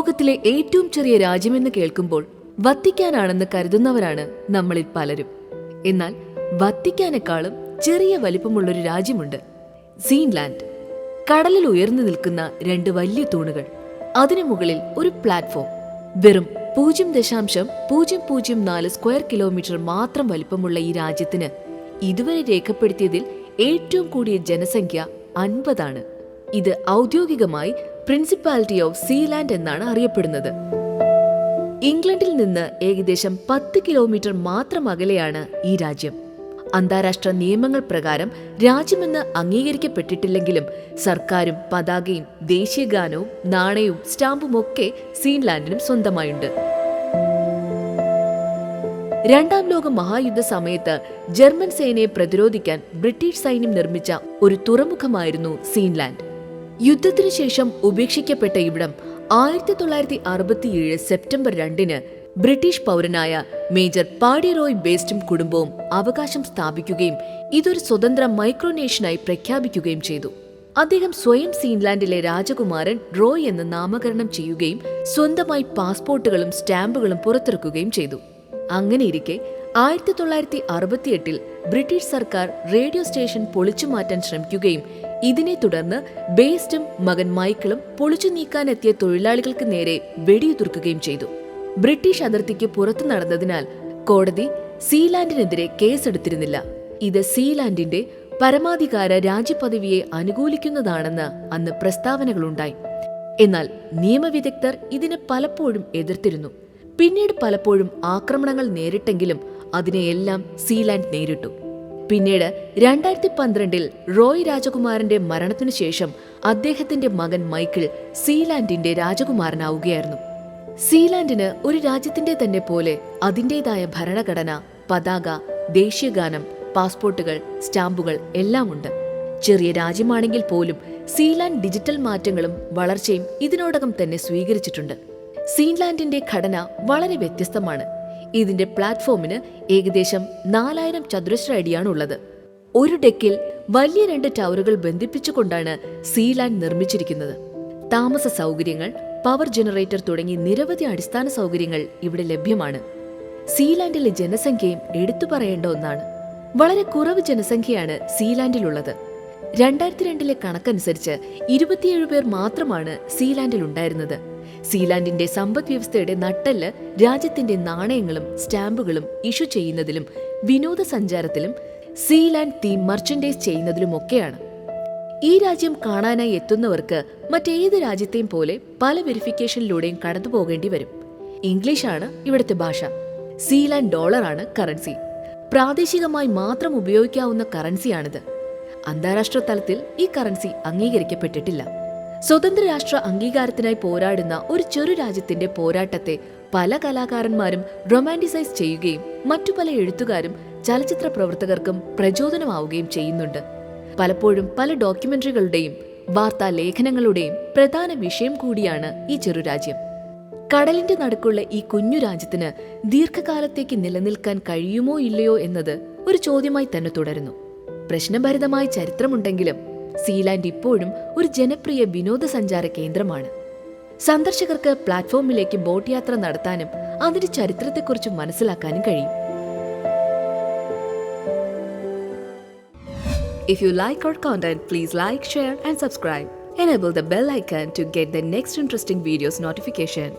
ലോകത്തിലെ ഏറ്റവും ചെറിയ രാജ്യമെന്ന് കേൾക്കുമ്പോൾ വത്തിക്കാനാണെന്ന് കരുതുന്നവരാണ് നമ്മളിൽ പലരും. എന്നാൽ വത്തിക്കാനേക്കാളും ചെറിയ വലിപ്പമുള്ളൊരു രാജ്യമുണ്ട്, സീൻലാൻഡ്. കടലിൽ ഉയർന്നു നിൽക്കുന്ന രണ്ട് വലിയ തൂണുകൾ, അതിനു മുകളിൽ ഒരു പ്ലാറ്റ്ഫോം. വെറും 0.004 സ്ക്വയർ കിലോമീറ്റർ മാത്രം വലിപ്പമുള്ള ഈ രാജ്യത്തിന് ഇതുവരെ രേഖപ്പെടുത്തിയതിൽ ഏറ്റവും കൂടിയ ജനസംഖ്യ 50 ആണ്. ഇത് ഔദ്യോഗികമായി പ്രിൻസിപ്പാലിറ്റി ഓഫ് സീലാൻഡ് എന്നാണ് അറിയപ്പെടുന്നത്. ഇംഗ്ലണ്ടിൽ നിന്ന് ഏകദേശം 10 കിലോമീറ്റർ മാത്രം അകലെയാണ് ഈ രാജ്യം. അന്താരാഷ്ട്ര നിയമങ്ങൾ പ്രകാരം രാജ്യമെന്ന് അംഗീകരിക്കപ്പെട്ടിട്ടില്ലെങ്കിലും സർക്കാരും പതാകയും ദേശീയഗാനവും നാണയവും സ്റ്റാമ്പും ഒക്കെ സീൻലാൻഡിനും സ്വന്തമായുണ്ട്. രണ്ടാം ലോക മഹായുദ്ധ സമയത്ത് ജർമ്മൻ സേനയെ പ്രതിരോധിക്കാൻ ബ്രിട്ടീഷ് സൈന്യം നിർമ്മിച്ച ഒരു തുറമുഖമായിരുന്നു സീൻലാൻഡ്. യുദ്ധത്തിനു ശേഷം ഉപേക്ഷിക്കപ്പെട്ട ഇവിടം 1967 സെപ്റ്റംബർ 2 ബ്രിട്ടീഷ് പൗരനായ മേജർ പാഡി റോയ് ബേസ്റ്റും കുടുംബവും അവകാശം സ്ഥാപിക്കുകയും ഇതൊരു സ്വതന്ത്ര മൈക്രോനേഷനായി പ്രഖ്യാപിക്കുകയും ചെയ്തു. അദ്ദേഹം സ്വയം സീൻലാൻഡിലെ രാജകുമാരൻ റോയ് എന്ന് നാമകരണം ചെയ്യുകയും സ്വന്തമായി പാസ്പോർട്ടുകളും സ്റ്റാമ്പുകളും പുറത്തിറക്കുകയും ചെയ്തു. അങ്ങനെയിരിക്കെ 1968 ബ്രിട്ടീഷ് സർക്കാർ റേഡിയോ സ്റ്റേഷൻ പൊളിച്ചു മാറ്റാൻ ശ്രമിക്കുകയും ഇതിനെ തുടർന്ന് ബേസ്റ്റും മകൻ മൈക്കിളും പൊളിച്ചു നീക്കാനെത്തിയ തൊഴിലാളികൾക്ക് നേരെ വെടിയുതിർക്കുകയും ചെയ്തു. ബ്രിട്ടീഷ് അതിർത്തിക്ക് പുറത്തു നടന്നതിനാൽ കോടതി സീലാൻഡിനെതിരെ കേസെടുത്തിരുന്നില്ല. ഇത് സീലാൻഡിന്റെ പരമാധികാര രാജ്യപദവിയെ അനുകൂലിക്കുന്നതാണെന്ന് അന്ന് പ്രസ്താവനകളുണ്ടായി. എന്നാൽ നിയമവിദഗ്ധർ ഇതിനെ പലപ്പോഴും എതിർത്തിരുന്നു. പിന്നീട് പലപ്പോഴും ആക്രമണങ്ങൾ നേരിട്ടെങ്കിലും അതിനെയെല്ലാം സീലാൻഡ് നേരിട്ടു. പിന്നീട് 2012 റോയ് രാജകുമാരന്റെ മരണത്തിനു ശേഷം അദ്ദേഹത്തിന്റെ മകൻ മൈക്കിൾ സീലാൻഡിന്റെ രാജകുമാരനാവുകയായിരുന്നു. സീലാൻഡിന് ഒരു രാജ്യത്തിന്റെ തന്നെ പോലെ അതിൻ്റെതായ ഭരണഘടന, പതാക, ദേശീയഗാനം, പാസ്പോർട്ടുകൾ, സ്റ്റാമ്പുകൾ എല്ലാം ഉണ്ട്. ചെറിയ രാജ്യമാണെങ്കിൽ പോലും സീലാൻഡ് ഡിജിറ്റൽ മാറ്റങ്ങളും വളർച്ചയും ഇതിനോടകം തന്നെ സ്വീകരിച്ചിട്ടുണ്ട്. സീൻലാൻഡിന്റെ ഘടന വളരെ വ്യത്യസ്തമാണ്. ഇതിന്റെ പ്ലാറ്റ്ഫോമിന് ഏകദേശം 4000 ചതുരശ്ര അടിയാണുള്ളത്. ഒരു ഡെക്കിൽ വലിയ 2 ടവറുകൾ ബന്ധിപ്പിച്ചുകൊണ്ടാണ് സീലാൻഡ് നിർമ്മിച്ചിരിക്കുന്നത്. താമസ സൗകര്യങ്ങൾ, പവർ ജനറേറ്റർ തുടങ്ങി നിരവധി അടിസ്ഥാന സൗകര്യങ്ങൾ ഇവിടെ ലഭ്യമാണ്. സീലാൻഡിലെ ജനസംഖ്യയും എടുത്തു പറയേണ്ട ഒന്നാണ്. വളരെ കുറവ് ജനസംഖ്യയാണ് സീലാൻഡിലുള്ളത്. 2002 കണക്കനുസരിച്ച് 27 പേർ മാത്രമാണ് സീലാൻഡിൽ ഉണ്ടായിരുന്നത്. സീലാൻഡിന്റെ സമ്പദ് വ്യവസ്ഥയുടെ നട്ടെല്ല് രാജ്യത്തിന്റെ നാണയങ്ങളും സ്റ്റാമ്പുകളും ഇഷ്യൂ ചെയ്യുന്നതിലും വിനോദസഞ്ചാരത്തിലും സീലാൻഡ് തീം മർച്ചൻഡൈസ് ചെയ്യുന്നതിലുമൊക്കെയാണ്. ഈ രാജ്യം കാണാനായി എത്തുന്നവർക്ക് മറ്റേത് രാജ്യത്തെയും പോലെ പല വെരിഫിക്കേഷനിലൂടെയും കടന്നു പോകേണ്ടി വരും. ഇംഗ്ലീഷാണ് ഇവിടുത്തെ ഭാഷ. സീലാൻഡ് ഡോളറാണ് കറൻസി. പ്രാദേശികമായി മാത്രം ഉപയോഗിക്കാവുന്ന കറൻസിയാണിത്. അന്താരാഷ്ട്ര തലത്തിൽ ഈ കറൻസി അംഗീകരിക്കപ്പെട്ടിട്ടില്ല. സ്വതന്ത്ര രാഷ്ട്ര അംഗീകാരത്തിനായി പോരാടുന്ന ഒരു ചെറു രാജ്യത്തിന്റെ പോരാട്ടത്തെ പല കലാകാരന്മാരും റൊമാന്റിസൈസ് ചെയ്യുകയും മറ്റു പല എഴുത്തുകാരും ചലച്ചിത്ര പ്രവർത്തകർക്കും പ്രചോദനമാവുകയും ചെയ്യുന്നുണ്ട്. പലപ്പോഴും പല ഡോക്യുമെന്ററികളുടെയും വാർത്താ ലേഖനങ്ങളുടെയും പ്രധാന വിഷയം കൂടിയാണ് ഈ ചെറുരാജ്യം. കടലിന്റെ നടുക്കുള്ള ഈ കുഞ്ഞു രാജ്യത്തിന് ദീർഘകാലത്തേക്ക് നിലനിൽക്കാൻ കഴിയുമോ ഇല്ലയോ എന്നത് ഒരു ചോദ്യമായി തന്നെ തുടരുന്നു. പ്രശ്നഭരിതമായ ചരിത്രമുണ്ടെങ്കിലും സീലാൻഡ് ഇപ്പോഴും ഒരു ജനപ്രിയ വിനോദസഞ്ചാര കേന്ദ്രമാണ്. സന്ദർശകർക്ക് പ്ലാറ്റ്ഫോമിലേക്ക് ബോട്ട് യാത്ര നടത്താനും അതിന്റെ ചരിത്രത്തെക്കുറിച്ച് മനസ്സിലാക്കാനും കഴിയും. If you like our content, please like, share and subscribe. Enable the bell icon to get the next interesting videos notification.